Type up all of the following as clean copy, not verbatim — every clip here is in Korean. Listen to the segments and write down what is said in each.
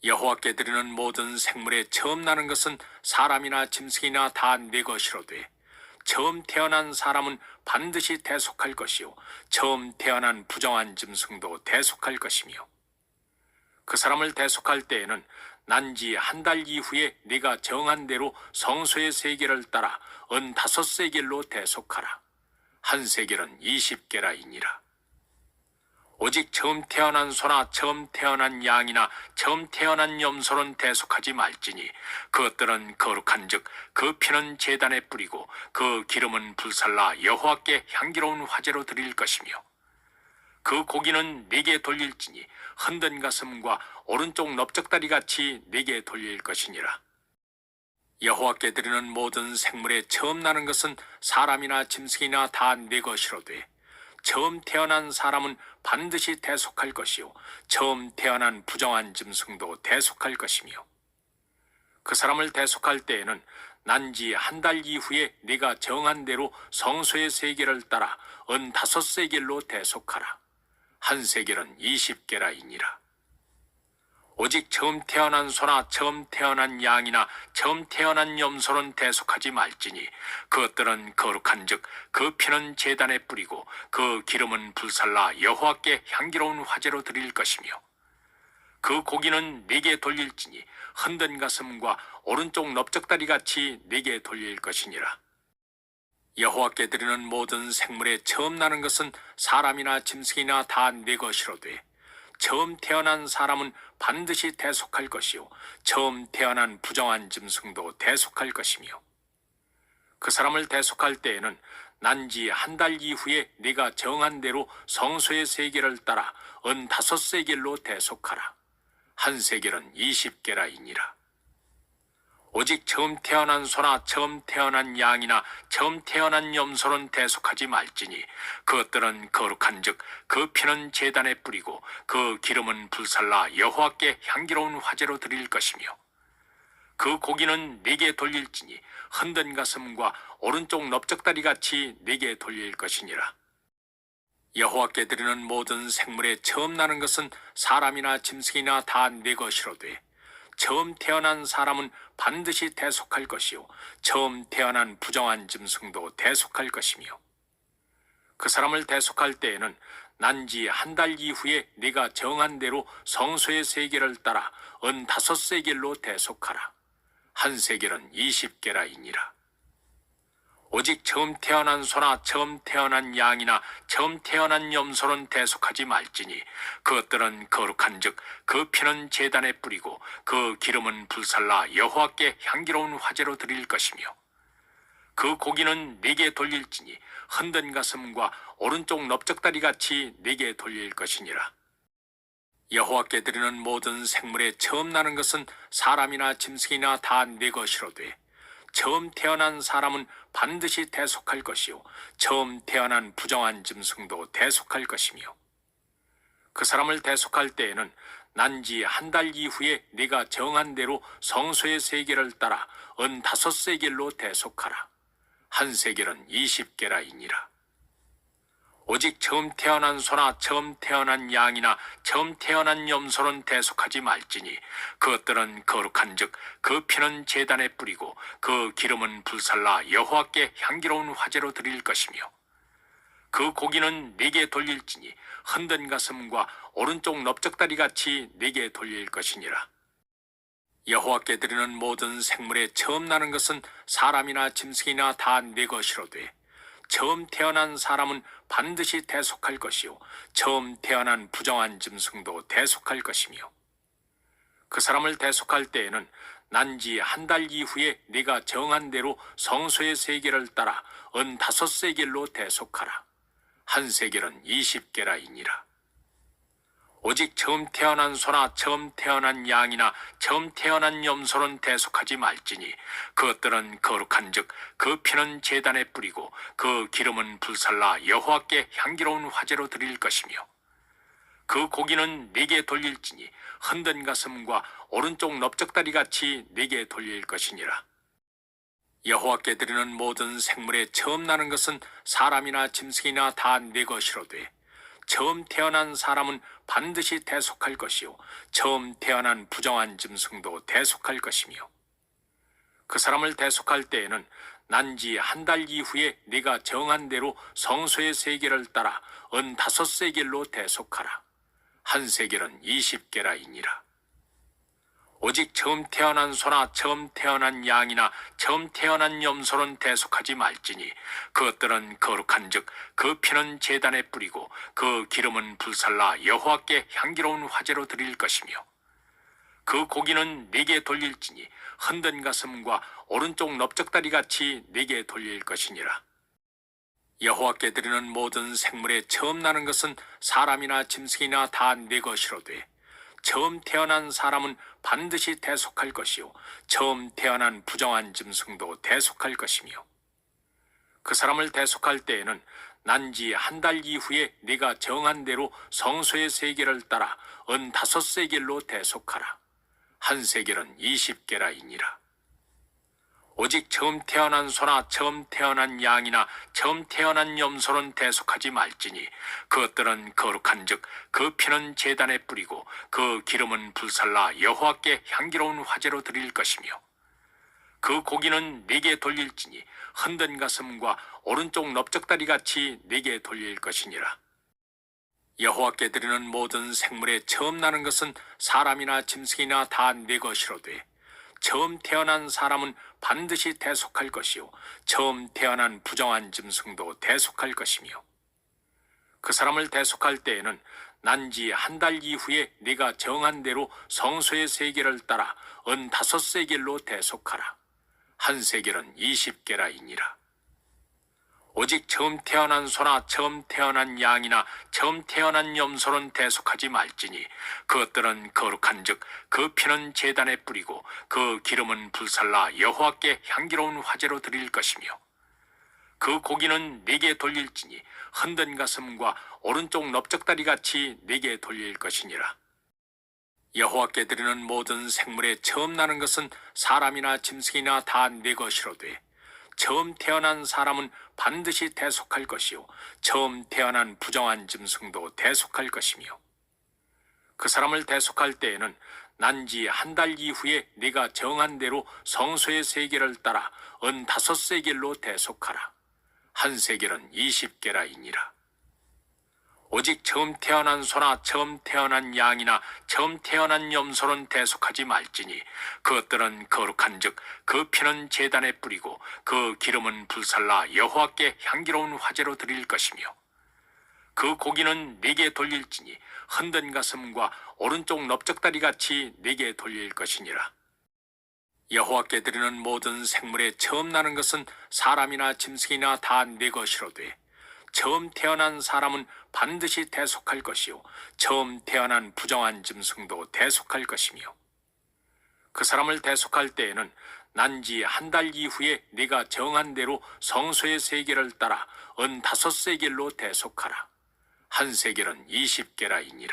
여호와께 드리는 모든 생물에 처음 나는 것은 사람이나 짐승이나 다 내 것이로되 처음 태어난 사람은 반드시 대속할 것이요 처음 태어난 부정한 짐승도 대속할 것이며 그 사람을 대속할 때에는 난지 한 달 이후에 네가 정한 대로 성소의 세겔을 따라 15세겔로 대속하라. 한 세겔은 20게라이니라. 오직 처음 태어난 소나 처음 태어난 양이나 처음 태어난 염소는 대속하지 말지니 그것들은 거룩한즉 그 피는 제단에 뿌리고 그 기름은 불살라 여호와께 향기로운 화제로 드릴 것이며 그 고기는 네게 돌릴지니 흔든 가슴과 오른쪽 넓적다리 같이 네게 돌릴 것이니라. 여호와께 드리는 모든 생물에 처음 나는 것은 사람이나 짐승이나 다 내 것이로되 처음 태어난 사람은 반드시 대속할 것이요 처음 태어난 부정한 짐승도 대속할 것이며 그 사람을 대속할 때에는 난지 한 달 이후에 네가 정한 대로 성소의 세겔을 따라 15세겔로 대속하라. 한 세겔은 20게라이니라. 오직 처음 태어난 소나 처음 태어난 양이나 처음 태어난 염소는 대속하지 말지니 그것들은 거룩한즉 그 피는 제단에 뿌리고 그 기름은 불살라 여호와께 향기로운 화제로 드릴 것이며 그 고기는 네게 돌릴지니 흔든 가슴과 오른쪽 넓적다리 같이 네게 돌릴 것이니라. 여호와께 드리는 모든 생물에 처음 나는 것은 사람이나 짐승이나 다 내 것이로되 처음 태어난 사람은 반드시 대속할 것이요 처음 태어난 부정한 짐승도 대속할 것이며 그 사람을 대속할 때에는 난지 한 달 이후에 네가 정한 대로 성소의 세겔을 따라 15세겔로 대속하라. 한 세겔은 20게라이니라. 오직 처음 태어난 소나 처음 태어난 양이나 처음 태어난 염소는 대속하지 말지니 그것들은 거룩한즉 그 피는 제단에 뿌리고 그 기름은 불살라 여호와께 향기로운 화제로 드릴 것이며 그 고기는 네게 돌릴지니 흔든 가슴과 오른쪽 넓적다리 같이 네게 돌릴 것이니라. 여호와께 드리는 모든 생물에 처음 나는 것은 사람이나 짐승이나 다 내 것이로되 처음 태어난 사람은 반드시 대속할 것이요 처음 태어난 부정한 짐승도 대속할 것이며 그 사람을 대속할 때에는 난지 한 달 이후에 네가 정한 대로 성소의 세겔을 따라 15세겔로 대속하라. 한 세겔은 20게라이니라. 오직 처음 태어난 소나 처음 태어난 양이나 처음 태어난 염소는 대속하지 말지니 그것들은 거룩한즉 그 피는 제단에 뿌리고 그 기름은 불살라 여호와께 향기로운 화제로 드릴 것이며 그 고기는 네게 돌릴지니 흔든 가슴과 오른쪽 넓적다리 같이 네게 돌릴 것이니라. 여호와께 드리는 모든 생물에 처음 나는 것은 사람이나 짐승이나 다 내 것이로되 처음 태어난 사람은 반드시 대속할 것이요 처음 태어난 부정한 짐승도 대속할 것이며 그 사람을 대속할 때에는 난지 한 달 이후에 네가 정한 대로 성소의 세겔을 따라 15세겔로 대속하라. 한 세겔은 20게라이니라. 오직 처음 태어난 소나 처음 태어난 양이나 처음 태어난 염소는 대속하지 말지니 그것들은 거룩한즉 그 피는 제단에 뿌리고 그 기름은 불살라 여호와께 향기로운 화제로 드릴 것이며 그 고기는 네게 돌릴지니 흔든 가슴과 오른쪽 넓적다리 같이 네게 돌릴 것이니라. 여호와께 드리는 모든 생물에 처음 나는 것은 사람이나 짐승이나 다 내 것이로되 처음 태어난 사람은 반드시 대속할 것이요 처음 태어난 부정한 짐승도 대속할 것이며 그 사람을 대속할 때에는 난지 한 달 이후에 네가 정한 대로 성소의 세겔을 따라 15세겔로 대속하라. 한 세겔은 20게라이니라. 오직 처음 태어난 소나 처음 태어난 양이나 처음 태어난 염소는 대속하지 말지니 그것들은 거룩한즉 그 피는 제단에 뿌리고 그 기름은 불살라 여호와께 향기로운 화제로 드릴 것이며 그 고기는 네게 돌릴지니 흔든 가슴과 오른쪽 넓적다리 같이 네게 돌릴 것이니라. 여호와께 드리는 모든 생물에 처음 나는 것은 사람이나 짐승이나 다 내 것이로되 처음 태어난 사람은 반드시 대속할 것이요 처음 태어난 부정한 짐승도 대속할 것이며 그 사람을 대속할 때에는 난지 한 달 이후에 네가 정한 대로 성소의 세겔을 따라 은 5세겔로 대속하라. 한 세겔은 20게라이니라. 오직 처음 태어난 소나 처음 태어난 양이나 처음 태어난 염소는 대속하지 말지니 그것들은 거룩한즉 그 피는 제단에 뿌리고 그 기름은 불살라 여호와께 향기로운 화제로 드릴 것이며 그 고기는 네게 돌릴지니 흔든 가슴과 오른쪽 넓적다리 같이 네게 돌릴 것이니라. 여호와께 드리는 모든 생물에 처음 나는 것은 사람이나 짐승이나 다 네 것이로되 처음 태어난 사람은 반드시 대속할 것이요 처음 태어난 부정한 짐승도 대속할 것이며 그 사람을 대속할 때에는 난지 한 달 이후에 네가 정한 대로 성소의 세겔을 따라 은 5세겔로 대속하라. 한 세겔은 20게라이니라. 오직 처음 태어난 소나 처음 태어난 양이나 처음 태어난 염소는 대속하지 말지니 그것들은 거룩한즉 그 피는 제단에 뿌리고 그 기름은 불살라 여호와께 향기로운 화제로 드릴 것이며 그 고기는 네게 돌릴지니 흔든 가슴과 오른쪽 넓적다리 같이 네게 돌릴 것이니라. 여호와께 드리는 모든 생물에 처음 나는 것은 사람이나 짐승이나 다 네 것이로되 처음 태어난 사람은 반드시 대속할 것이요 처음 태어난 부정한 짐승도 대속할 것이며 그 사람을 대속할 때에는 난지 한 달 이후에 네가 정한 대로 성소의 세겔을 따라 은 5세겔로 대속하라. 한 세겔은 20게라이니라. 오직 처음 태어난 소나 처음 태어난 양이나 처음 태어난 염소는 대속하지 말지니 그것들은 거룩한즉 그 피는 제단에 뿌리고 그 기름은 불살라 여호와께 향기로운 화제로 드릴 것이며 그 고기는 네게 돌릴지니 흔든 가슴과 오른쪽 넓적다리 같이 네게 돌릴 것이니라. 여호와께 드리는 모든 생물에 처음 나는 것은 사람이나 짐승이나 다 네 것이로되 처음 태어난 사람은 반드시 대속할 것이요 처음 태어난 부정한 짐승도 대속할 것이며 그 사람을 대속할 때에는 난지 한 달 이후에 네가 정한 대로 성소의 세겔을 따라 은 5세겔로 대속하라. 한 세겔은 20게라이니라. 오직 처음 태어난 소나 처음 태어난 양이나 처음 태어난 염소는 대속하지 말지니 그것들은 거룩한즉 그 피는 제단에 뿌리고 그 기름은 불살라 여호와께 향기로운 화제로 드릴 것이며 그 고기는 네게 돌릴지니 흔든 가슴과 오른쪽 넓적다리 같이 네게 돌릴 것이니라. 여호와께 드리는 모든 생물에 처음 나는 것은 사람이나 짐승이나 다 네 것이로되 처음 태어난 사람은 반드시 대속할 것이요 처음 태어난 부정한 짐승도 대속할 것이며 그 사람을 대속할 때에는 난지 한 달 이후에 네가 정한 대로 성소의 세겔을 따라 은 5세겔로 대속하라. 한 세겔은 20게라이니라.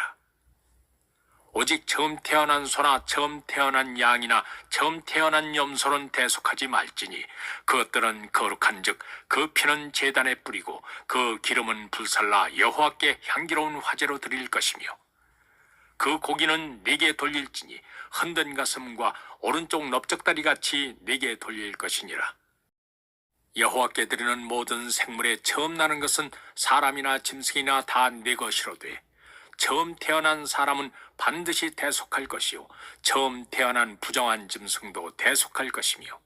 오직 처음 태어난 소나 처음 태어난 양이나 처음 태어난 염소는 대속하지 말지니 그것들은 거룩한즉 그 피는 제단에 뿌리고 그 기름은 불살라 여호와께 향기로운 화제로 드릴 것이며 그 고기는 네게 돌릴지니 흔든 가슴과 오른쪽 넓적다리 같이 네게 돌릴 것이니라. 여호와께 드리는 모든 생물에 처음 나는 것은 사람이나 짐승이나 다 네 것이로되 처음 태어난 사람은 반드시 대속할 것이요 처음 태어난 부정한 짐승도 대속할 것이며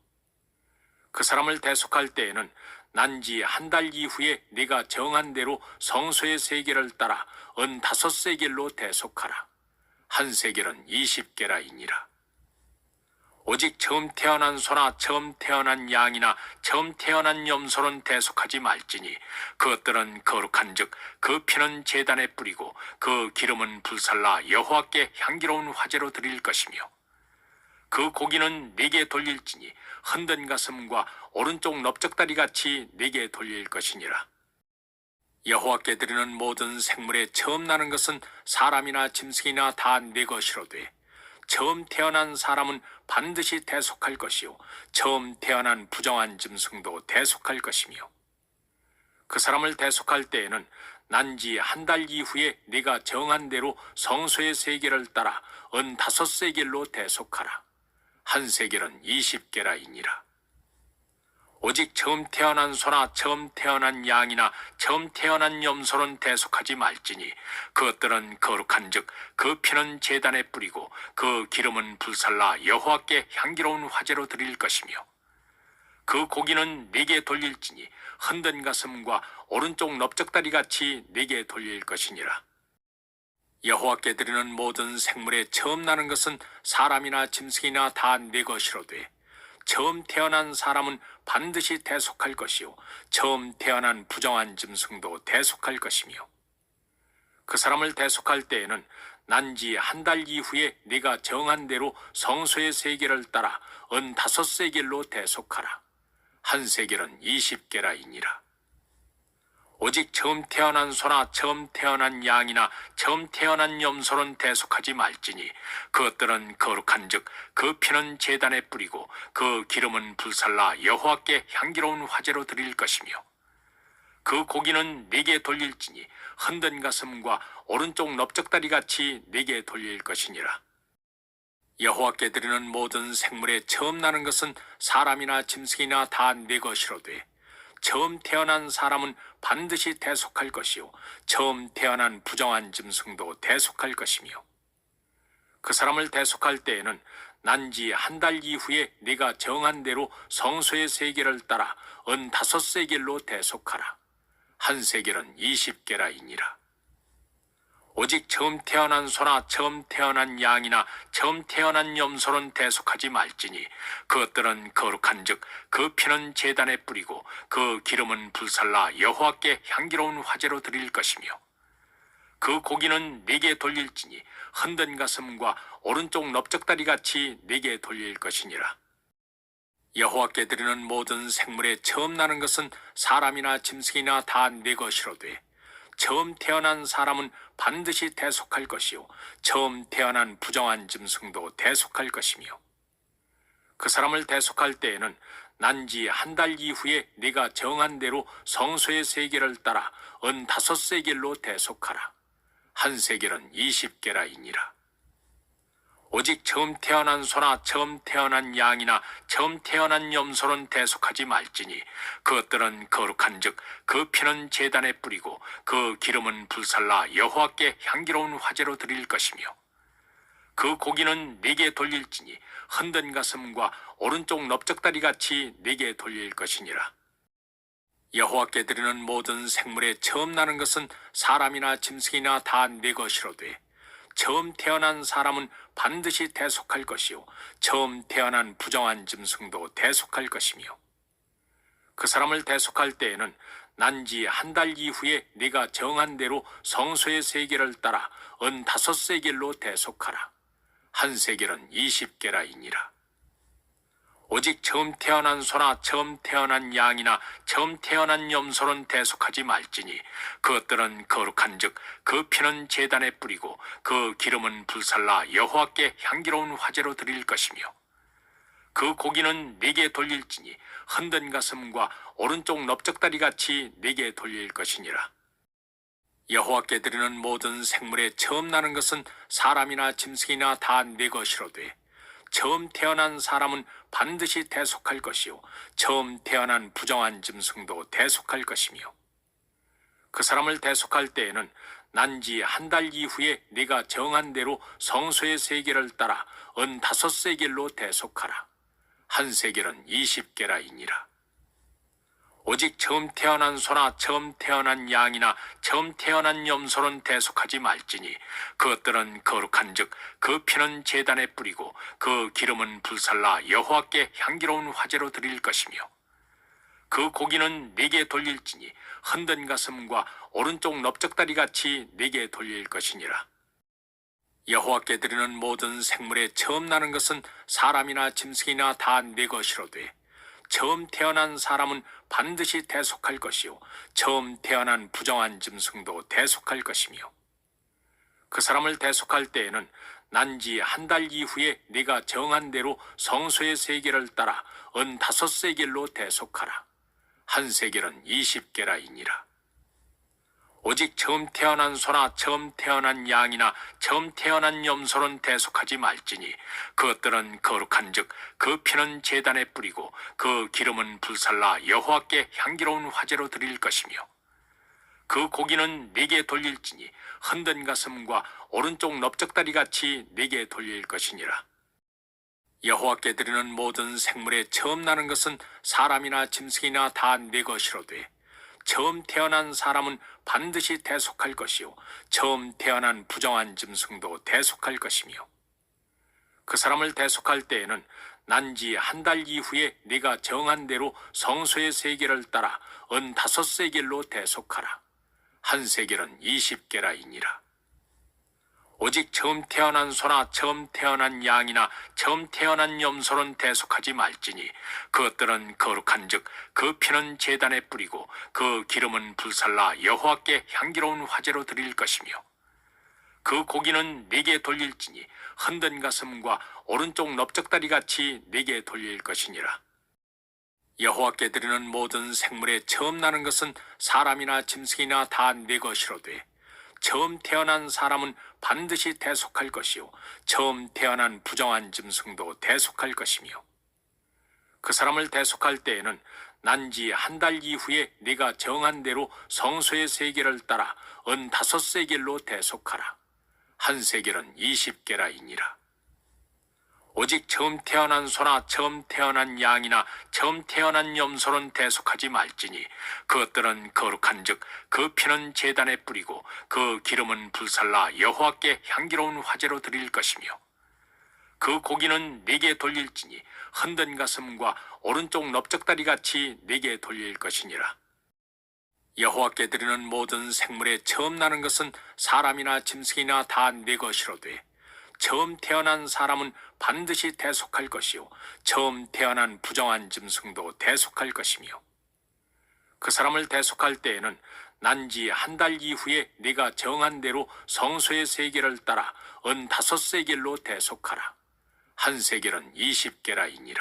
그 사람을 대속할 때에는 난지 한 달 이후에 네가 정한 대로 성소의 세겔을 따라 은 5세겔로 대속하라. 한 세겔은 20게라이니라. 오직 처음 태어난 소나 처음 태어난 양이나 처음 태어난 염소는 대속하지 말지니 그것들은 거룩한즉 그 피는 제단에 뿌리고 그 기름은 불살라 여호와께 향기로운 화제로 드릴 것이며 그 고기는 네게 돌릴지니 흔든 가슴과 오른쪽 넓적다리 같이 네게 돌릴 것이니라. 여호와께 드리는 모든 생물에 처음 나는 것은 사람이나 짐승이나 다 네 것이로되 처음 태어난 사람은 반드시 대속할 것이요 처음 태어난 부정한 짐승도 대속할 것이며 그 사람을 대속할 때에는 난지 한 달 이후에 네가 정한 대로 성소의 세겔을 따라 은 5세겔로 대속하라. 한 세겔은 20게라이니라. 오직 처음 태어난 소나 처음 태어난 양이나 처음 태어난 염소는 대속하지 말지니 그것들은 거룩한즉 그 피는 제단에 뿌리고 그 기름은 불살라 여호와께 향기로운 화제로 드릴 것이며 그 고기는 네게 돌릴지니 흔든 가슴과 오른쪽 넓적다리 같이 네게 돌릴 것이니라. 여호와께 드리는 모든 생물에 처음 나는 것은 사람이나 짐승이나 다 네 것이로되 처음 태어난 사람은 반드시 대속할 것이요 처음 태어난 부정한 짐승도 대속할 것이며 그 사람을 대속할 때에는 난지 한 달 이후에 네가 정한 대로 성소의 세겔을 따라 은 5세겔로 대속하라. 한 세겔은 20게라이니라. 오직 처음 태어난 소나 처음 태어난 양이나 처음 태어난 염소는 대속하지 말지니 그것들은 거룩한즉 그 피는 제단에 뿌리고 그 기름은 불살라 여호와께 향기로운 화제로 드릴 것이며 그 고기는 네게 돌릴지니 흔든 가슴과 오른쪽 넓적다리 같이 네게 돌릴 것이니라. 여호와께 드리는 모든 생물에 처음 나는 것은 사람이나 짐승이나 다 네 것이로되 처음 태어난 사람은 반드시 대속할 것이요 처음 태어난 부정한 짐승도 대속할 것이며 그 사람을 대속할 때에는 난지 한 달 이후에 네가 정한 대로 성소의 세겔을 따라 은 5세겔로 대속하라. 한 세겔은 20게라이니라. 오직 처음 태어난 소나 처음 태어난 양이나 처음 태어난 염소는 대속하지 말지니 그것들은 거룩한즉 그 피는 제단에 뿌리고 그 기름은 불살라 여호와께 향기로운 화제로 드릴 것이며 그 고기는 네게 돌릴지니 흔든 가슴과 오른쪽 넓적다리 같이 네게 돌릴 것이니라. 여호와께 드리는 모든 생물에 처음 나는 것은 사람이나 짐승이나 다 네 것이로되 처음 태어난 사람은 반드시 대속할 것이요 처음 태어난 부정한 짐승도 대속할 것이며 그 사람을 대속할 때에는 난지 한 달 이후에 네가 정한 대로 성소의 세겔을 따라 은 5세겔로 대속하라. 한 세겔은 20게라이니라. 오직 처음 태어난 소나 처음 태어난 양이나 처음 태어난 염소는 대속하지 말지니 그것들은 거룩한즉 그 피는 제단에 뿌리고 그 기름은 불살라 여호와께 향기로운 화제로 드릴 것이며 그 고기는 네게 돌릴지니 흔든 가슴과 오른쪽 넓적다리 같이 네게 돌릴 것이니라. 여호와께 드리는 모든 생물에 처음 나는 것은 사람이나 짐승이나 다 네 것이로되 처음 태어난 사람은 반드시 대속할 것이요 처음 태어난 부정한 짐승도 대속할 것이며 그 사람을 대속할 때에는 난지 한 달 이후에 네가 정한 대로 성소의 세겔을 따라 은 5세겔로 대속하라. 한 세겔은 20게라이니라. 오직 처음 태어난 소나 처음 태어난 양이나 처음 태어난 염소는 대속하지 말지니 그것들은 거룩한즉 그 피는 제단에 뿌리고 그 기름은 불살라 여호와께 향기로운 화제로 드릴 것이며 그 고기는 네게 돌릴지니 흔든 가슴과 오른쪽 넓적다리 같이 네게 돌릴 것이니라. 여호와께 드리는 모든 생물에 처음 나는 것은 사람이나 짐승이나 다 네 것이로되 처음 태어난 사람은 반드시 대속할 것이요 처음 태어난 부정한 짐승도 대속할 것이며 그 사람을 대속할 때에는 난지 한 달 이후에 네가 정한 대로 성소의 세겔을 따라 은 5세겔로 대속하라. 한 세겔은 20게라이니라. 오직 처음 태어난 소나 처음 태어난 양이나 처음 태어난 염소는 대속하지 말지니 그것들은 거룩한즉 그 피는 제단에 뿌리고 그 기름은 불살라 여호와께 향기로운 화제로 드릴 것이며 그 고기는 네게 돌릴지니 흔든 가슴과 오른쪽 넓적다리 같이 네게 돌릴 것이니라. 여호와께 드리는 모든 생물에 처음 나는 것은 사람이나 짐승이나 다 네 것이로되 처음 태어난 사람은 반드시 대속할 것이요 처음 태어난 부정한 짐승도 대속할 것이며 그 사람을 대속할 때에는 난지 한 달 이후에 네가 정한 대로 성소의 세겔을 따라 은 5세겔로 대속하라. 한 세겔은 20게라이니라. 오직 처음 태어난 소나 처음 태어난 양이나 처음 태어난 염소는 대속하지 말지니 그것들은 거룩한즉 그 피는 제단에 뿌리고 그 기름은 불살라 여호와께 향기로운 화제로 드릴 것이며 그 고기는 네게 돌릴지니 흔든 가슴과 오른쪽 넓적다리 같이 네게 돌릴 것이니라. 여호와께 드리는 모든 생물에 처음 나는 것은 사람이나 짐승이나 다 네 것이로되 처음 태어난 사람은 반드시 대속할 것이요 처음 태어난 부정한 짐승도 대속할 것이며 그 사람을 대속할 때에는 난지 한 달 이후에 네가 정한 대로 성소의 세겔을 따라 은 5세겔로 대속하라. 한 세겔은 20게라이니라. 오직 처음 태어난 소나 처음 태어난 양이나 처음 태어난 염소는 대속하지 말지니 그것들은 거룩한즉 그 피는 제단에 뿌리고 그 기름은 불살라 여호와께 향기로운 화제로 드릴 것이며 그 고기는 네게 돌릴지니 흔든 가슴과 오른쪽 넓적다리 같이 네게 돌릴 것이니라. 여호와께 드리는 모든 생물에 처음 나는 것은 사람이나 짐승이나 다 네 것이로되 처음 태어난 사람은 반드시 대속할 것이요 처음 태어난 부정한 짐승도 대속할 것이며 그 사람을 대속할 때에는 난지 한 달 이후에 네가 정한 대로 성소의 세겔을 따라 은 5세겔로 대속하라. 한 세겔은 20게라이니라. 오직 처음 태어난 소나 처음 태어난 양이나 처음 태어난 염소는 대속하지 말지니 그것들은 거룩한즉 그 피는 제단에 뿌리고 그 기름은 불살라 여호와께 향기로운 화제로 드릴 것이며 그 고기는 네게 돌릴지니 흔든 가슴과 오른쪽 넓적다리 같이 네게 돌릴 것이니라. 여호와께 드리는 모든 생물에 처음 나는 것은 사람이나 짐승이나 다 네 것이로되 처음 태어난 사람은 반드시 대속할 것이요 처음 태어난 부정한 짐승도 대속할 것이며 그 사람을 대속할 때에는 난지 한 달 이후에 네가 정한 대로 성소의 세겔을 따라 은 5세겔로 대속하라. 한 세겔은 20게라이니라.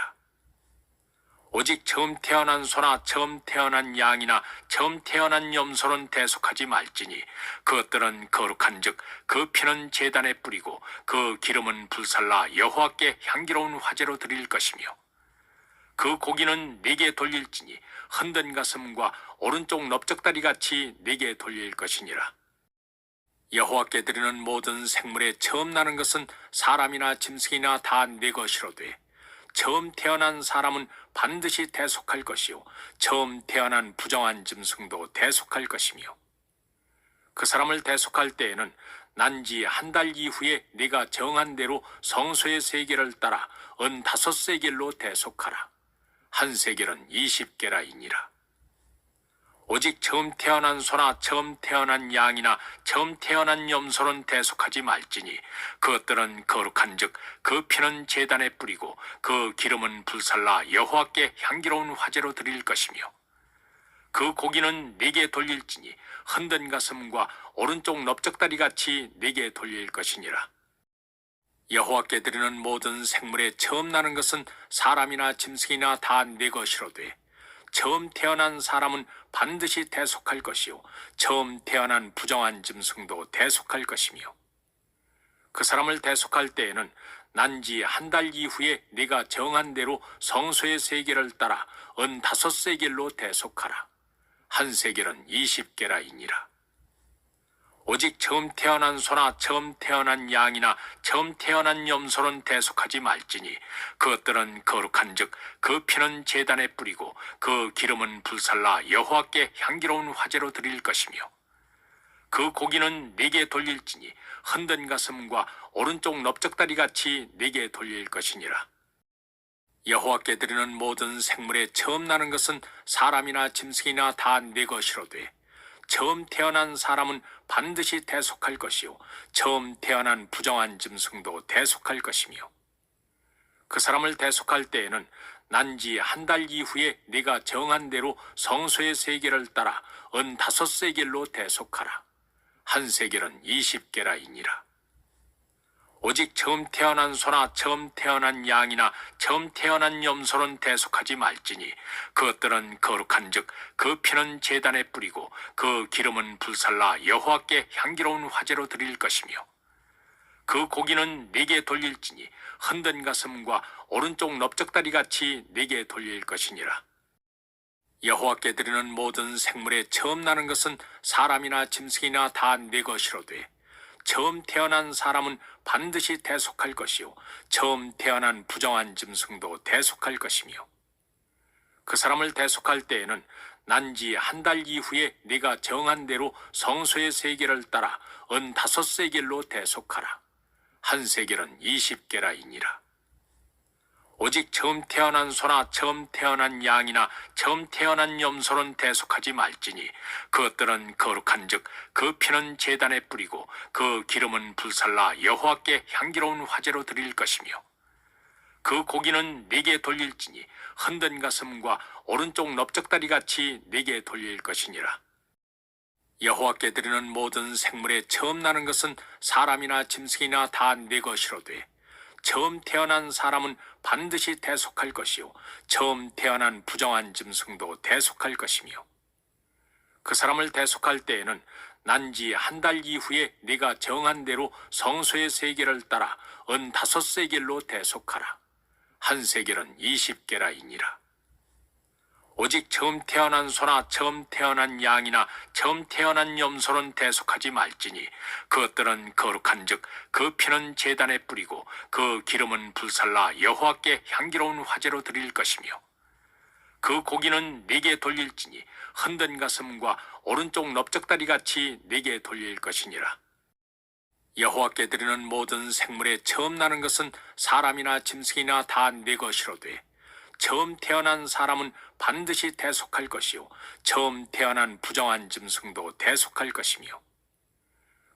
오직 처음 태어난 소나 처음 태어난 양이나 처음 태어난 염소는 대속하지 말지니 그것들은 거룩한즉 그 피는 제단에 뿌리고 그 기름은 불살라 여호와께 향기로운 화제로 드릴 것이며 그 고기는 네게 돌릴지니 흔든 가슴과 오른쪽 넓적다리 같이 네게 돌릴 것이니라. 여호와께 드리는 모든 생물에 처음 나는 것은 사람이나 짐승이나 다 네 것이로되 처음 태어난 사람은 반드시 대속할 것이요 처음 태어난 부정한 짐승도 대속할 것이며 그 사람을 대속할 때에는 난지 한 달 이후에 네가 정한 대로 성소의 세겔을 따라 은 5세겔로 대속하라. 한 세겔은 20게라이니라. 오직 처음 태어난 소나 처음 태어난 양이나 처음 태어난 염소는 대속하지 말지니 그것들은 거룩한즉 그 피는 제단에 뿌리고 그 기름은 불살라 여호와께 향기로운 화제로 드릴 것이며 그 고기는 네게 돌릴지니 흔든 가슴과 오른쪽 넓적다리 같이 네게 돌릴 것이니라. 여호와께 드리는 모든 생물에 처음 나는 것은 사람이나 짐승이나 다 네 것이로되 처음 태어난 사람은 반드시 대속할 것이요 처음 태어난 부정한 짐승도 대속할 것이며 그 사람을 대속할 때에는 난지 한 달 이후에 네가 정한 대로 성소의 세겔을 따라 은 5세겔로 대속하라. 한 세겔은 20게라이니라. 오직 처음 태어난 소나 처음 태어난 양이나 처음 태어난 염소는 대속하지 말지니 그것들은 거룩한즉 그 피는 제단에 뿌리고 그 기름은 불살라 여호와께 향기로운 화제로 드릴 것이며 그 고기는 네게 돌릴지니 흔든 가슴과 오른쪽 넓적다리 같이 네게 돌릴 것이니라. 여호와께 드리는 모든 생물에 처음 나는 것은 사람이나 짐승이나 다 네 것이로되 처음 태어난 사람은 반드시 대속할 것이요 처음 태어난 부정한 짐승도 대속할 것이며 그 사람을 대속할 때에는 난지 한 달 이후에 네가 정한 대로 성소의 세겔을 따라 은 5세겔로 대속하라. 한 세겔은 20게라이니라. 오직 처음 태어난 소나 처음 태어난 양이나 처음 태어난 염소는 대속하지 말지니 그것들은 거룩한즉 그 피는 제단에 뿌리고 그 기름은 불살라 여호와께 향기로운 화제로 드릴 것이며 그 고기는 네게 돌릴지니 흔든 가슴과 오른쪽 넓적다리 같이 네게 돌릴 것이니라. 여호와께 드리는 모든 생물에 처음 나는 것은 사람이나 짐승이나 다 네 것이로되 처음 태어난 사람은 반드시 대속할 것이요 처음 태어난 부정한 짐승도 대속할 것이며 그 사람을 대속할 때에는 난지 한 달 이후에 네가 정한 대로 성소의 세겔을 따라 은 5세겔로 대속하라. 한 세겔은 20게라이니라. 오직 처음 태어난 소나 처음 태어난 양이나 처음 태어난 염소는 대속하지 말지니 그것들은 거룩한즉 그 피는 제단에 뿌리고 그 기름은 불살라 여호와께 향기로운 화제로 드릴 것이며 그 고기는 네게 돌릴지니 흔든 가슴과 오른쪽 넓적다리 같이 네게 돌릴 것이니라. 여호와께 드리는 모든 생물에 처음 나는 것은 사람이나 짐승이나 다 네 것이로되 처음 태어난 사람은 반드시 대속할 것이요 처음 태어난 부정한 짐승도 대속할 것이며 그 사람을 대속할 때에는 난지 한 달 이후에 네가 정한 대로 성소의 세겔을 따라 은 5세겔로 대속하라. 한 세겔은 20게라이니라. 오직 처음 태어난 소나 처음 태어난 양이나 처음 태어난 염소는 대속하지 말지니 그것들은 거룩한즉 그 피는 제단에 뿌리고 그 기름은 불살라 여호와께 향기로운 화제로 드릴 것이며 그 고기는 네게 돌릴지니 흔든 가슴과 오른쪽 넓적다리 같이 네게 돌릴 것이니라. 여호와께 드리는 모든 생물에 처음 나는 것은 사람이나 짐승이나 다 네 것이로되 처음 태어난 사람은 반드시 대속할 것이요 처음 태어난 부정한 짐승도 대속할 것이며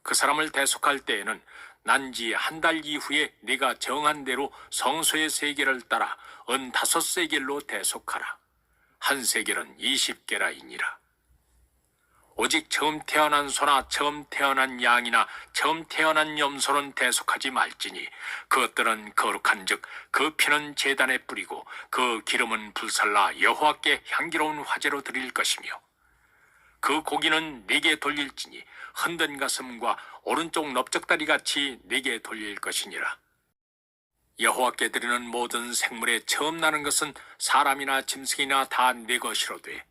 그 사람을 대속할 때에는 난지 한 달 이후에 네가 정한 대로 성소의 세겔을 따라 은 5세겔로 대속하라. 한 세겔은 20게라이니라. 오직 처음 태어난 소나 처음 태어난 양이나 처음 태어난 염소는 대속하지 말지니 그것들은 거룩한즉 그 피는 제단에 뿌리고 그 기름은 불살라 여호와께 향기로운 화제로 드릴 것이며 그 고기는 네게 돌릴지니 흔든 가슴과 오른쪽 넓적다리 같이 네게 돌릴 것이니라. 여호와께 드리는 모든 생물에 처음 나는 것은 사람이나 짐승이나 다 네 것이로되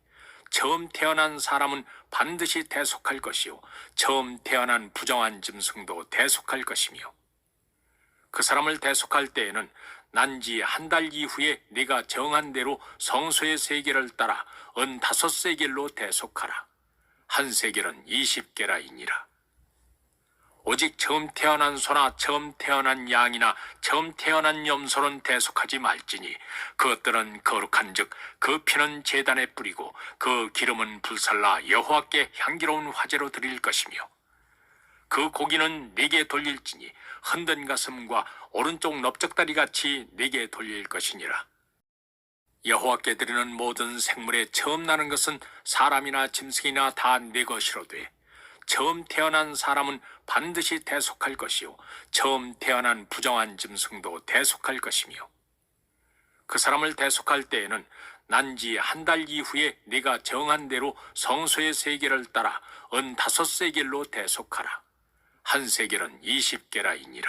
처음 태어난 사람은 반드시 대속할 것이요 처음 태어난 부정한 짐승도 대속할 것이며 그 사람을 대속할 때에는 난지 한 달 이후에 네가 정한 대로 성소의 세겔을 따라 은 5세겔로 대속하라. 한 세겔은 20게라이니라. 오직 처음 태어난 소나 처음 태어난 양이나 처음 태어난 염소는 대속하지 말지니 그것들은 거룩한즉 그 피는 제단에 뿌리고 그 기름은 불살라 여호와께 향기로운 화제로 드릴 것이며 그 고기는 네게 돌릴지니 흔든 가슴과 오른쪽 넓적다리 같이 네게 돌릴 것이니라. 여호와께 드리는 모든 생물에 처음 나는 것은 사람이나 짐승이나 다 네 것이로되 처음 태어난 사람은 반드시 대속할 것이요 처음 태어난 부정한 짐승도 대속할 것이며 그 사람을 대속할 때에는 난지 한 달 이후에 네가 정한 대로 성소의 세겔을 따라 은 5세겔로 대속하라. 한 세겔은 20게라이니라.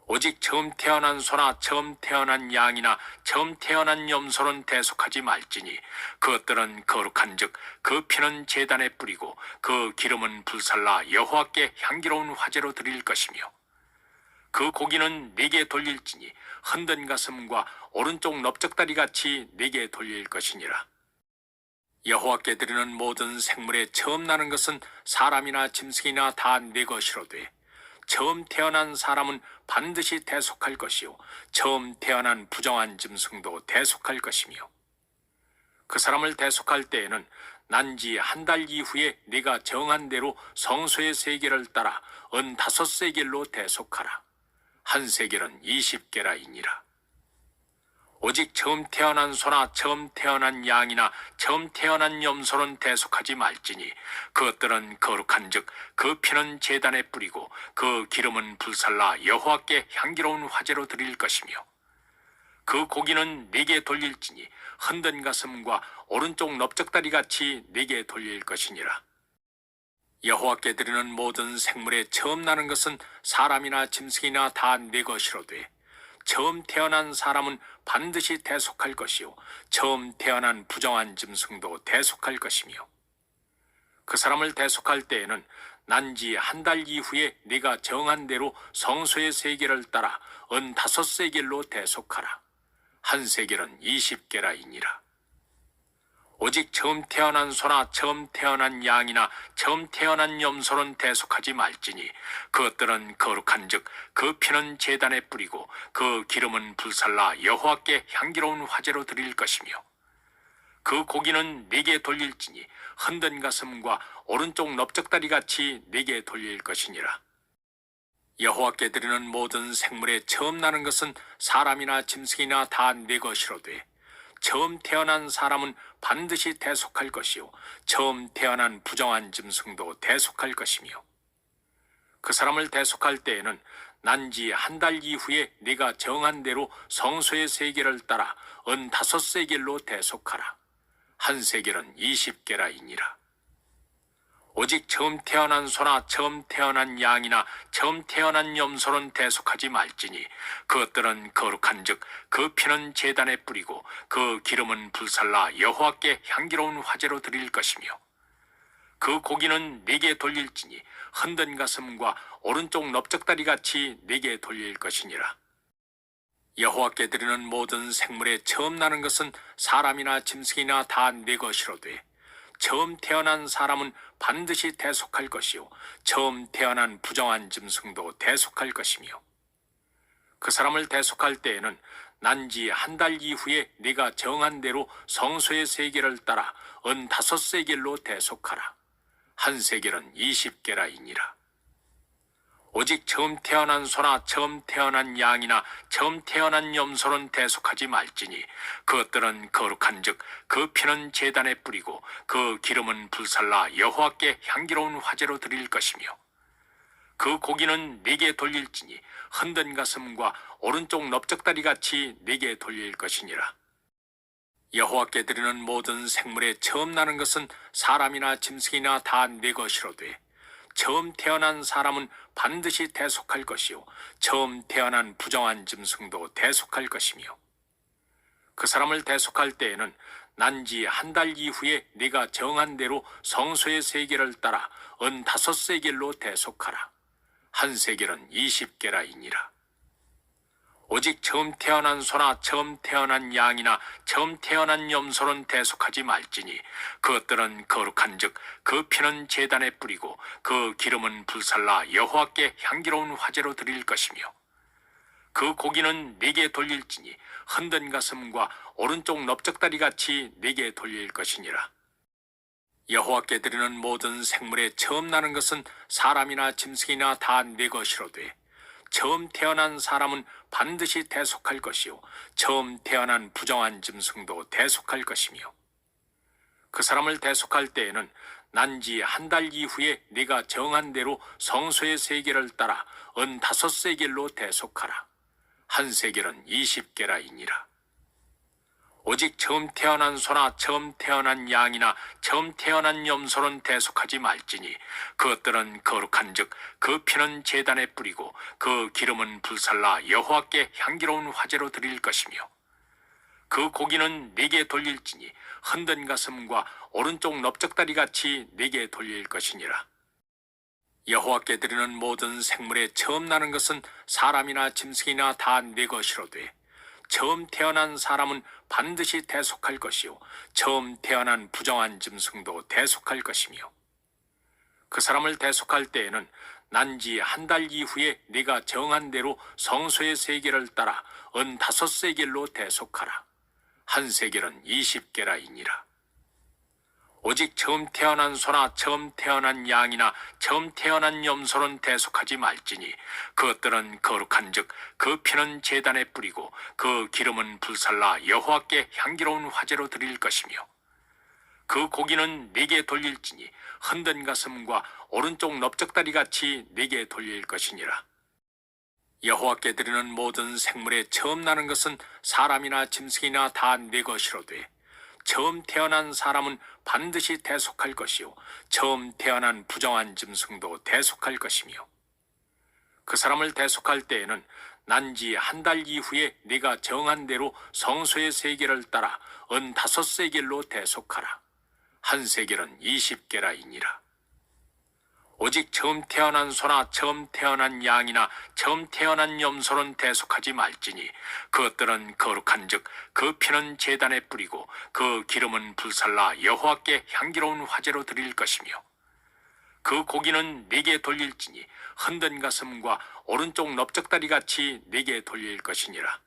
오직 처음 태어난 소나 처음 태어난 양이나 처음 태어난 염소는 대속하지 말지니 그것들은 거룩한즉 그 피는 제단에 뿌리고 그 기름은 불살라 여호와께 향기로운 화제로 드릴 것이며 그 고기는 네게 돌릴지니 흔든 가슴과 오른쪽 넓적다리 같이 네게 돌릴 것이니라. 여호와께 드리는 모든 생물에 처음 나는 것은 사람이나 짐승이나 다 네 것이로되 처음 태어난 사람은 반드시 대속할 것이요 처음 태어난 부정한 짐승도 대속할 것이며 그 사람을 대속할 때에는 난지 한 달 이후에 네가 정한 대로 성소의 세겔을 따라 은 5세겔로 대속하라. 한 세겔은 20게라이니라. 오직 처음 태어난 소나 처음 태어난 양이나 처음 태어난 염소는 대속하지 말지니 그것들은 거룩한즉 그 피는 제단에 뿌리고 그 기름은 불살라 여호와께 향기로운 화제로 드릴 것이며 그 고기는 네게 돌릴지니 흔든 가슴과 오른쪽 넓적다리 같이 네게 돌릴 것이니라. 여호와께 드리는 모든 생물에 처음 나는 것은 사람이나 짐승이나 다 네 것이로되 처음 태어난 사람은 반드시 대속할 것이요 처음 태어난 부정한 짐승도 대속할 것이며 그 사람을 대속할 때에는 난지 한 달 이후에 네가 정한 대로 성소의 세겔을 따라 은 5세겔로 대속하라. 한 세겔은 20게라이니라. 오직 처음 태어난 소나 처음 태어난 양이나 처음 태어난 염소는 대속하지 말지니 그것들은 거룩한즉 그 피는 제단에 뿌리고 그 기름은 불살라 여호와께 향기로운 화제로 드릴 것이며 그 고기는 네게 돌릴지니 흔든 가슴과 오른쪽 넓적다리 같이 네게 돌릴 것이니라. 여호와께 드리는 모든 생물에 처음 나는 것은 사람이나 짐승이나 다 네 것이로되 처음 태어난 사람은 반드시 대속할 것이요 처음 태어난 부정한 짐승도 대속할 것이며 그 사람을 대속할 때에는 난지 한 달 이후에 네가 정한 대로 성소의 세겔을 따라 은 5세겔로 대속하라. 한 세겔은 20게라이니라. 오직 처음 태어난 소나 처음 태어난 양이나 처음 태어난 염소는 대속하지 말지니 그것들은 거룩한즉 그 피는 제단에 뿌리고 그 기름은 불살라 여호와께 향기로운 화제로 드릴 것이며 그 고기는 네게 돌릴지니 흔든 가슴과 오른쪽 넓적다리 같이 네게 돌릴 것이니라. 여호와께 드리는 모든 생물에 처음 나는 것은 사람이나 짐승이나 다 네 것이로되 처음 태어난 사람은 반드시 대속할 것이요 처음 태어난 부정한 짐승도 대속할 것이며 그 사람을 대속할 때에는 난지 한 달 이후에 네가 정한 대로 성소의 세겔을 따라 은 5세겔로 대속하라. 한 세겔은 20게라이니라. 오직 처음 태어난 소나 처음 태어난 양이나 처음 태어난 염소는 대속하지 말지니 그것들은 거룩한즉 그 피는 제단에 뿌리고 그 기름은 불살라 여호와께 향기로운 화제로 드릴 것이며 그 고기는 네게 돌릴지니 흔든 가슴과 오른쪽 넓적다리 같이 네게 돌릴 것이니라. 여호와께 드리는 모든 생물에 처음 나는 것은 사람이나 짐승이나 다 네 것이로되 처음 태어난 사람은 반드시 대속할 것이요 처음 태어난 부정한 짐승도 대속할 것이며 그 사람을 대속할 때에는 난지 한 달 이후에 네가 정한 대로 성소의 세겔을 따라 은 5세겔로 대속하라. 한 세겔은 20게라이니라. 오직 처음 태어난 소나 처음 태어난 양이나 처음 태어난 염소는 대속하지 말지니 그것들은 거룩한즉 그 피는 제단에 뿌리고 그 기름은 불살라 여호와께 향기로운 화제로 드릴 것이며 그 고기는 네게 돌릴지니 흔든 가슴과 오른쪽 넓적다리 같이 네게 돌릴 것이니라. 여호와께 드리는 모든 생물에 처음 나는 것은 사람이나 짐승이나 다 네 것이로되 처음 태어난 사람은 반드시 대속할 것이요 처음 태어난 부정한 짐승도 대속할 것이며 그 사람을 대속할 때에는 난지 한 달 이후에 네가 정한 대로 성소의 세겔을 따라 은 5세겔로 대속하라. 한 세겔은 20게라이니라. 오직 처음 태어난 소나 처음 태어난 양이나 처음 태어난 염소는 대속하지 말지니 그것들은 거룩한즉 그 피는 제단에 뿌리고 그 기름은 불살라 여호와께 향기로운 화제로 드릴 것이며 그 고기는 네게 돌릴지니 흔든 가슴과 오른쪽 넓적다리 같이 네게 돌릴 것이니라. 여호와께 드리는 모든 생물에 처음 나는 것은 사람이나 짐승이나 다 네 것이로되 처음 태어난 사람은 반드시 대속할 것이요 처음 태어난 부정한 짐승도 대속할 것이며 그 사람을 대속할 때에는 난지 한 달 이후에 네가 정한 대로 성소의 세겔을 따라 은 5세겔로 대속하라. 한 세겔은 20게라이니라. 오직 처음 태어난 소나 처음 태어난 양이나 처음 태어난 염소는 대속하지 말지니 그것들은 거룩한즉 그 피는 제단에 뿌리고 그 기름은 불살라 여호와께 향기로운 화제로 드릴 것이며 그 고기는 네게 돌릴지니 흔든 가슴과 오른쪽 넓적다리 같이 네게 돌릴 것이니라. 여호와께 드리는 모든 생물에 처음 나는 것은 사람이나 짐승이나 다 네 것이로되 처음 태어난 사람은 반드시 대속할 것이요 처음 태어난 부정한 짐승도 대속할 것이며 그 사람을 대속할 때에는 난지 한 달 이후에 네가 정한 대로 성소의 세겔을 따라 은 5세겔로 대속하라. 한 세겔은 20게라이니라. 오직 처음 태어난 소나 처음 태어난 양이나 처음 태어난 염소는 대속하지 말지니 그것들은 거룩한즉 그 피는 제단에 뿌리고 그 기름은 불살라 여호와께 향기로운 화제로 드릴 것이며 그 고기는 네게 돌릴지니 흔든 가슴과 오른쪽 넓적다리 같이 네게 돌릴 것이니라.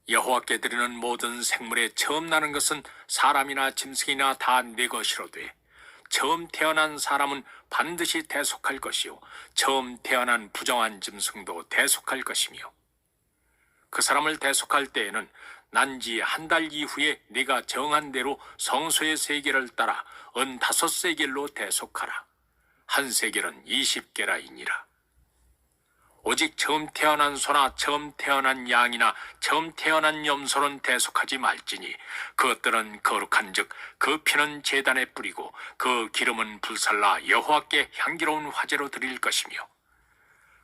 여호와께 드리는 모든 생물에 처음 나는 것은 사람이나 짐승이나 다 네 것이로되 처음 태어난 사람은 반드시 대속할 것이요 처음 태어난 부정한 짐승도 대속할 것이며 그 사람을 대속할 때에는 난지 한 달 이후에 네가 정한 대로 성소의 세겔을 따라 은 5세겔로 대속하라. 한 세겔은 20게라이니라. 오직 처음 태어난 소나 처음 태어난 양이나 처음 태어난 염소는 대속하지 말지니 그것들은 거룩한즉 그 피는 제단에 뿌리고 그 기름은 불살라 여호와께 향기로운 화제로 드릴 것이며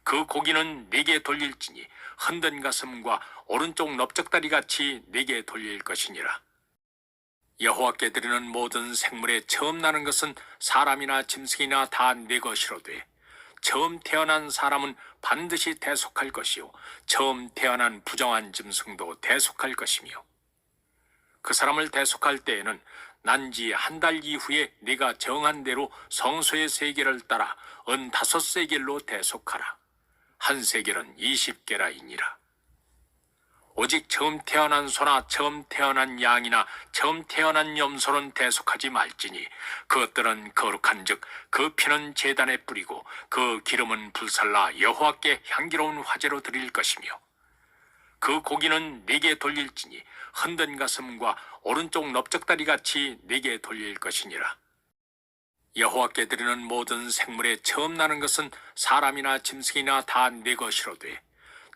그 고기는 네게 돌릴지니 흔든 가슴과 오른쪽 넓적다리 같이 네게 돌릴 것이니라. 여호와께 드리는 모든 생물에 처음 나는 것은 사람이나 짐승이나 다 네 것이로되 처음 태어난 사람은 반드시 대속할 것이요 처음 태어난 부정한 짐승도 대속할 것이며 그 사람을 대속할 때에는 난지 한 달 이후에 네가 정한 대로 성소의 세겔을 따라 은 5세겔로 대속하라. 한 세겔은 20게라이니라. 오직 처음 태어난 소나 처음 태어난 양이나 처음 태어난 염소는 대속하지 말지니 그것들은 거룩한즉 그 피는 제단에 뿌리고 그 기름은 불살라 여호와께 향기로운 화제로 드릴 것이며 그 고기는 네게 돌릴지니 흔든 가슴과 오른쪽 넓적다리 같이 네게 돌릴 것이니라. 여호와께 드리는 모든 생물에 처음 나는 것은 사람이나 짐승이나 다 네 것이로되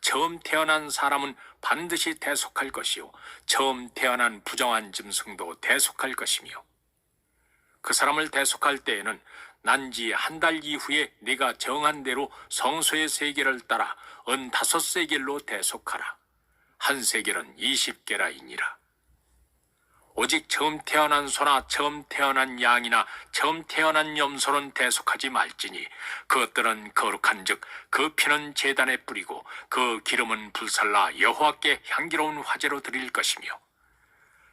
처음 태어난 사람은 반드시 대속할 것이요 처음 태어난 부정한 짐승도 대속할 것이며 그 사람을 대속할 때에는 난지 한 달 이후에 네가 정한 대로 성소의 세겔을 따라 은 5세겔로 대속하라. 한 세겔은 20게라이니라. 오직 처음 태어난 소나 처음 태어난 양이나 처음 태어난 염소는 대속하지 말지니 그것들은 거룩한즉 그 피는 제단에 뿌리고 그 기름은 불살라 여호와께 향기로운 화제로 드릴 것이며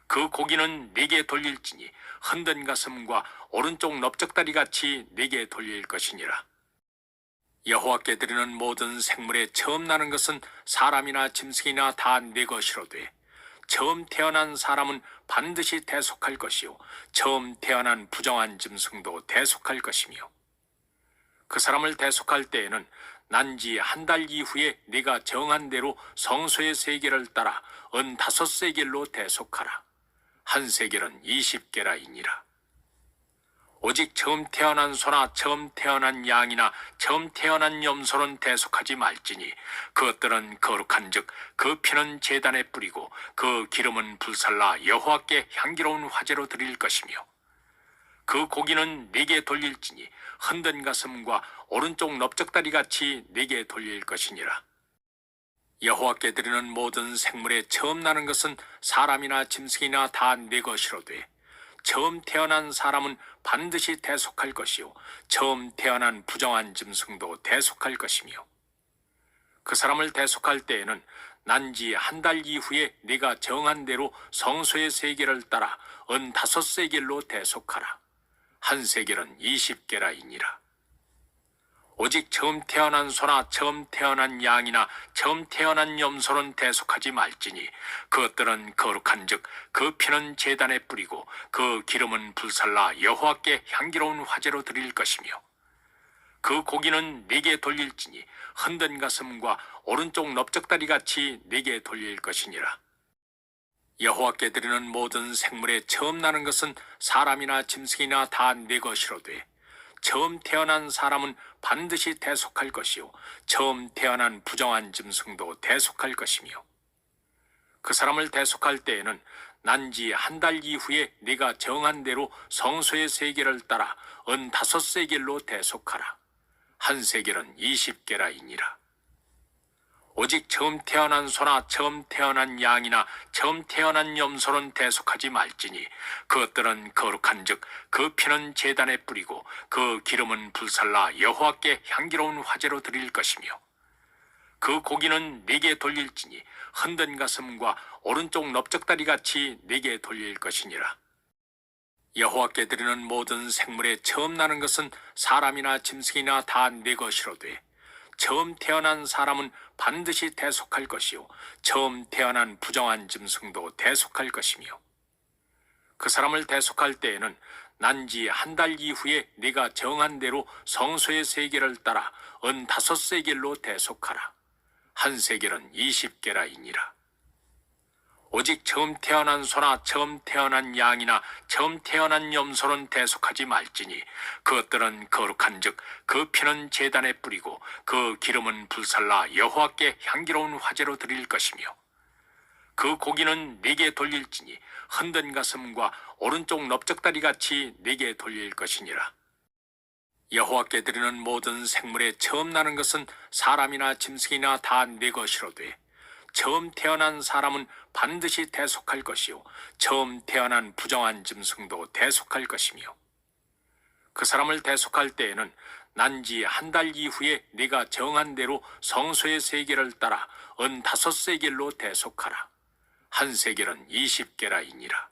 그 고기는 네게 돌릴지니 흔든 가슴과 오른쪽 넓적다리 같이 네게 돌릴 것이니라. 여호와께 드리는 모든 생물에 처음 나는 것은 사람이나 짐승이나 다 네 것이로되 처음 태어난 사람은 반드시 대속할 것이요 처음 태어난 부정한 짐승도 대속할 것이며 그 사람을 대속할 때에는 난지 한 달 이후에 네가 정한 대로 성소의 세겔을 따라 은 5세겔로 대속하라. 한 세겔은 20게라이니라. 오직 처음 태어난 소나 처음 태어난 양이나 처음 태어난 염소는 대속하지 말지니 그것들은 거룩한즉 그 피는 제단에 뿌리고 그 기름은 불살라 여호와께 향기로운 화제로 드릴 것이며 그 고기는 네게 돌릴지니 흔든 가슴과 오른쪽 넓적다리 같이 네게 돌릴 것이니라. 여호와께 드리는 모든 생물에 처음 나는 것은 사람이나 짐승이나 다 네 것이로되 처음 태어난 사람은 반드시 대속할 것이요 처음 태어난 부정한 짐승도 대속할 것이며 그 사람을 대속할 때에는 난지 한 달 이후에 네가 정한 대로 성소의 세겔을 따라 은 5세겔로 대속하라. 한 세겔은 20게라이니라. 오직 처음 태어난 소나 처음 태어난 양이나 처음 태어난 염소는 대속하지 말지니 그것들은 거룩한즉 그 피는 제단에 뿌리고 그 기름은 불살라 여호와께 향기로운 화제로 드릴 것이며 그 고기는 네게 돌릴지니 흔든 가슴과 오른쪽 넓적다리 같이 네게 돌릴 것이니라. 여호와께 드리는 모든 생물에 처음 나는 것은 사람이나 짐승이나 다 네 것이로되 처음 태어난 사람은 반드시 대속할 것이요 처음 태어난 부정한 짐승도 대속할 것이며 그 사람을 대속할 때에는 난지 한 달 이후에 네가 정한 대로 성소의 세겔을 따라 15세겔로 대속하라. 한 세겔은 20게라이니라. 오직 처음 태어난 소나 처음 태어난 양이나 처음 태어난 염소는 대속하지 말지니 그것들은 거룩한즉 그 피는 제단에 뿌리고 그 기름은 불살라 여호와께 향기로운 화제로 드릴 것이며 그 고기는 네게 돌릴지니 흔든 가슴과 오른쪽 넓적다리 같이 네게 돌릴 것이니라. 여호와께 드리는 모든 생물에 처음 나는 것은 사람이나 짐승이나 다 네 것이로되 처음 태어난 사람은 반드시 대속할 것이요 처음 태어난 부정한 짐승도 대속할 것이며 그 사람을 대속할 때에는 난지 한 달 이후에 네가 정한 대로 성소의 세겔을 따라 15세겔로 대속하라. 한 세겔은 20게라이니라. 오직 처음 태어난 소나 처음 태어난 양이나 처음 태어난 염소는 대속하지 말지니 그것들은 거룩한즉 그 피는 제단에 뿌리고 그 기름은 불살라 여호와께 향기로운 화제로 드릴 것이며 그 고기는 네게 돌릴지니 흔든 가슴과 오른쪽 넓적다리 같이 네게 돌릴 것이니라. 여호와께 드리는 모든 생물에 처음 나는 것은 사람이나 짐승이나 다 네 것이로되 처음 태어난 사람은 반드시 대속할 것이요 처음 태어난 부정한 짐승도 대속할 것이며 그 사람을 대속할 때에는 난지 한 달 이후에 네가 정한 대로 성소의 세겔을 따라 15세겔로 대속하라. 한 세겔은 20게라이니라.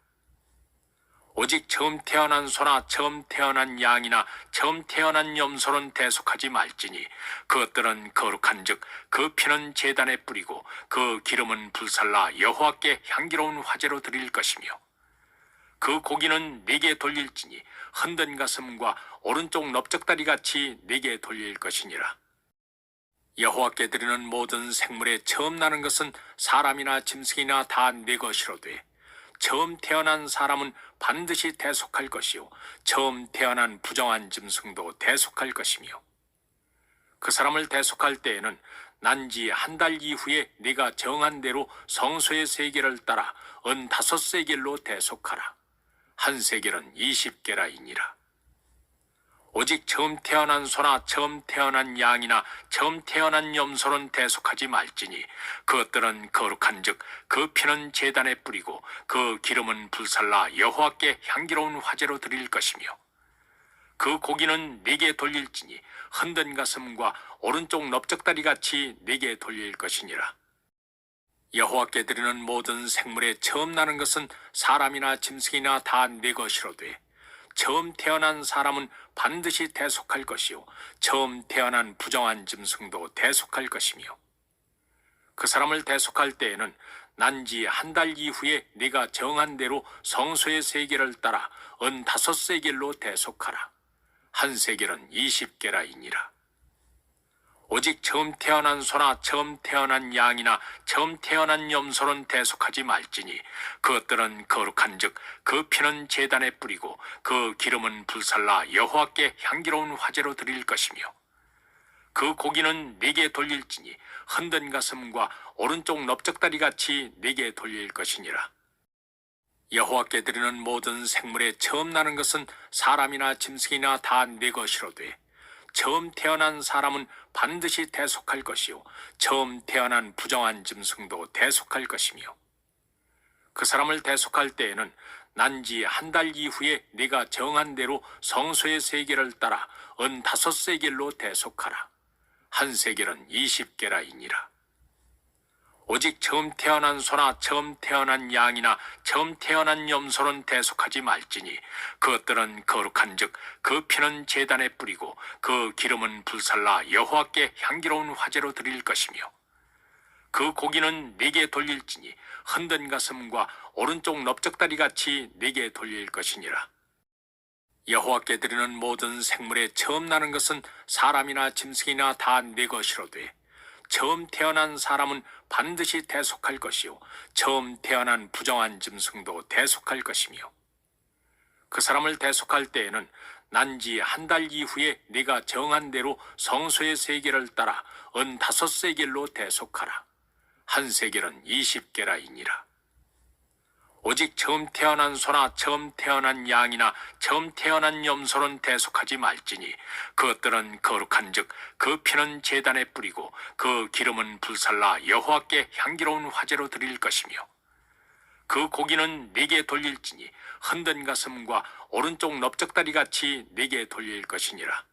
오직 처음 태어난 소나 처음 태어난 양이나 처음 태어난 염소는 대속하지 말지니 그것들은 거룩한즉 그 피는 제단에 뿌리고 그 기름은 불살라 여호와께 향기로운 화제로 드릴 것이며 그 고기는 네게 돌릴지니 흔든 가슴과 오른쪽 넓적다리 같이 네게 돌릴 것이니라. 여호와께 드리는 모든 생물에 처음 나는 것은 사람이나 짐승이나 다 네 것이로되 처음 태어난 사람은 반드시 대속할 것이요 처음 태어난 부정한 짐승도 대속할 것이며 그 사람을 대속할 때에는 난지 한 달 이후에 네가 정한 대로 성소의 세겔을 따라 15세겔로 대속하라. 한 세겔은 20게라이니라. 오직 처음 태어난 소나 처음 태어난 양이나 처음 태어난 염소는 대속하지 말지니 그것들은 거룩한즉 그 피는 제단에 뿌리고 그 기름은 불살라 여호와께 향기로운 화제로 드릴 것이며 그 고기는 네게 돌릴지니 흔든 가슴과 오른쪽 넓적다리 같이 네게 돌릴 것이니라. 여호와께 드리는 모든 생물에 처음 나는 것은 사람이나 짐승이나 다 네 것이로되 처음 태어난 사람은 반드시 대속할 것이요 처음 태어난 부정한 짐승도 대속할 것이며 그 사람을 대속할 때에는 난지 한 달 이후에 네가 정한 대로 성소의 세겔을 따라 15세겔로 대속하라. 한 세겔은 20게라이니라. 오직 처음 태어난 소나 처음 태어난 양이나 처음 태어난 염소는 대속하지 말지니 그것들은 거룩한즉 그 피는 제단에 뿌리고 그 기름은 불살라 여호와께 향기로운 화제로 드릴 것이며 그 고기는 네게 돌릴지니 흔든 가슴과 오른쪽 넓적다리 같이 네게 돌릴 것이니라. 여호와께 드리는 모든 생물에 처음 나는 것은 사람이나 짐승이나 다 네 것이로되 처음 태어난 사람은 반드시 대속할 것이요 처음 태어난 부정한 짐승도 대속할 것이며 그 사람을 대속할 때에는 난지 한 달 이후에 네가 정한 대로 성소의 세겔을 따라 15세겔로 대속하라. 한 세겔은 20게라이니라. 오직 처음 태어난 소나 처음 태어난 양이나 처음 태어난 염소는 대속하지 말지니 그것들은 거룩한즉 그 피는 제단에 뿌리고 그 기름은 불살라 여호와께 향기로운 화제로 드릴 것이며 그 고기는 네게 돌릴지니 흔든 가슴과 오른쪽 넓적다리 같이 네게 돌릴 것이니라. 여호와께 드리는 모든 생물에 처음 나는 것은 사람이나 짐승이나 다 네 것이로되 처음 태어난 사람은 반드시 대속할 것이요 처음 태어난 부정한 짐승도 대속할 것이며 그 사람을 대속할 때에는 난지 한 달 이후에 네가 정한 대로 성소의 세겔을 따라 은 5세겔로 대속하라. 한 세겔은 20게라이니라. 오직 처음 태어난 소나 처음 태어난 양이나 처음 태어난 염소는 대속하지 말지니 그것들은 거룩한즉 그 피는 제단에 뿌리고 그 기름은 불살라 여호와께 향기로운 화제로 드릴 것이며 그 고기는 네게 돌릴지니 흔든 가슴과 오른쪽 넓적다리 같이 네게 돌릴 것이니라.